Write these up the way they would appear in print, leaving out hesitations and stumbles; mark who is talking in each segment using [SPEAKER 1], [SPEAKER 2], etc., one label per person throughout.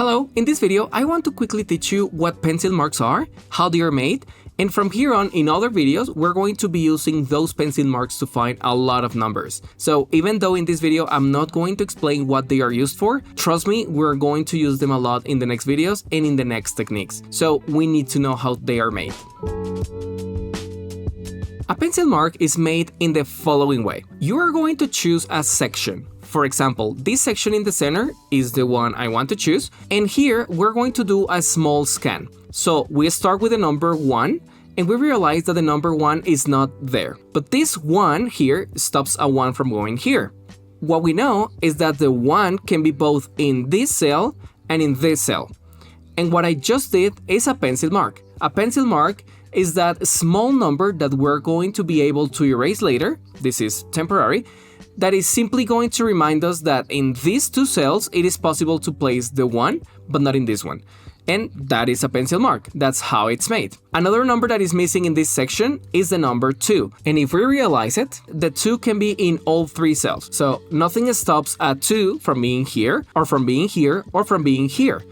[SPEAKER 1] Hello, in this video I want to quickly teach you what pencil marks are, how they are made, and from here on in other videos we're going to be using those pencil marks to find a lot of numbers. So even though in this video I'm not going to explain what they are used for, trust me, we're going to use them a lot in the next videos and in the next techniques. So we need to know how they are made. A pencil mark is made in the following way. You are going to choose a section. For example, this section in the center is the one I want to choose, and here we're going to do a small scan. So we start with the number 1, and we realize that the number 1 is not there. But this 1 here stops a 1 from going here. What we know is that the 1 can be both in this cell and in this cell. And what I just did is a pencil mark. A pencil mark is that small number that we're going to be able to erase later. This is temporary. That is simply going to remind us that in these two cells it is possible to place the 1, but not in this one. And that is a pencil mark. That's how it's made. Another number that is missing in this section is the number 2. And if we realize it, the 2 can be in all 3 cells. So nothing stops a 2 from being here, or from being here, or from being here.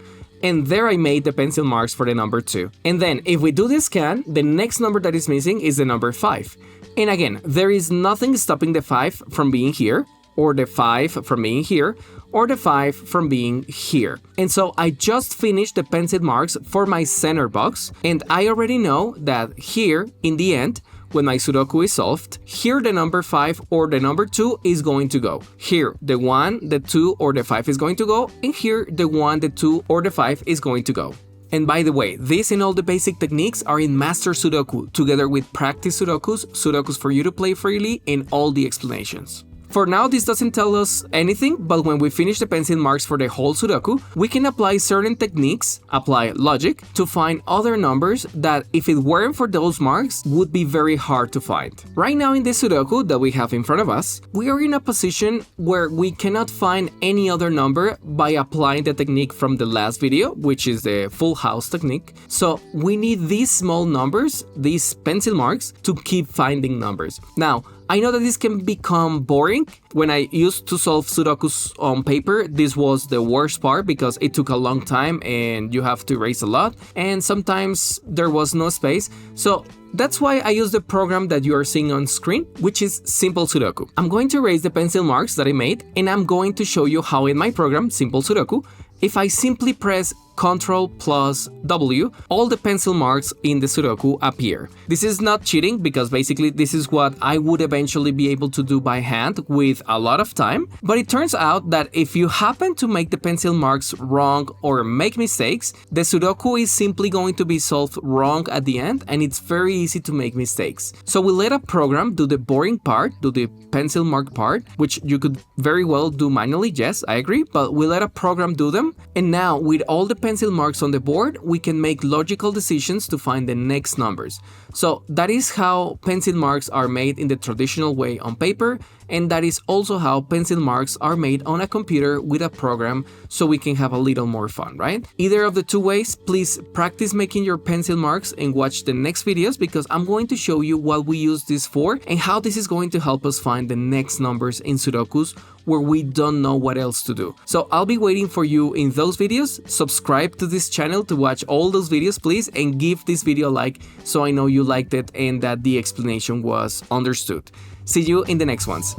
[SPEAKER 1] And there I made the pencil marks for the number 2. And then if we do the scan, the next number that is missing is the number 5. And again, there is nothing stopping the 5 from being here, or the 5 from being here, or the 5 from being here. And so I just finished the pencil marks for my center box, and I already know that here, in the end, when my Sudoku is solved, here the number 5 or the number 2 is going to go. Here, the 1, the 2, or the 5 is going to go, and here, the 1, the 2, or the 5 is going to go. And by the way, this and all the basic techniques are in Master Sudoku, together with Practice Sudokus, Sudokus for you to play freely, and all the explanations. For now, this doesn't tell us anything, but when we finish the pencil marks for the whole Sudoku, we can apply certain techniques, apply logic, to find other numbers that, if it weren't for those marks, would be very hard to find. Right now in this Sudoku that we have in front of us, we are in a position where we cannot find any other number by applying the technique from the last video, which is the full house technique. So we need these small numbers, these pencil marks, to keep finding numbers. Now, I know that this can become boring. When I used to solve Sudokus on paper, this was the worst part because it took a long time and you have to erase a lot, and sometimes there was no space. So that's why I use the program that you are seeing on screen, which is Simple Sudoku. I'm going to erase the pencil marks that I made, and I'm going to show you how in my program, Simple Sudoku, if I simply press Ctrl+W, all the pencil marks in the Sudoku appear. This is not cheating because basically this is what I would eventually be able to do by hand with a lot of time, but it turns out that if you happen to make the pencil marks wrong or make mistakes, the Sudoku is simply going to be solved wrong at the end, and it's very easy to make mistakes. So we let a program do the boring part, do the pencil mark part, which you could very well do manually, yes, I agree, but we let a program do them, and now with all the pencil marks on the board, we can make logical decisions to find the next numbers. So that is how pencil marks are made in the traditional way on paper, and that is also how pencil marks are made on a computer with a program, so we can have a little more fun, right? Either of the two ways, please practice making your pencil marks and watch the next videos, because I'm going to show you what we use this for and how this is going to help us find the next numbers in Sudokus where we don't know what else to do. So I'll be waiting for you in those videos. Subscribe to this channel to watch all those videos, please, and give this video a like so I know you liked it and that the explanation was understood. See you in the next ones.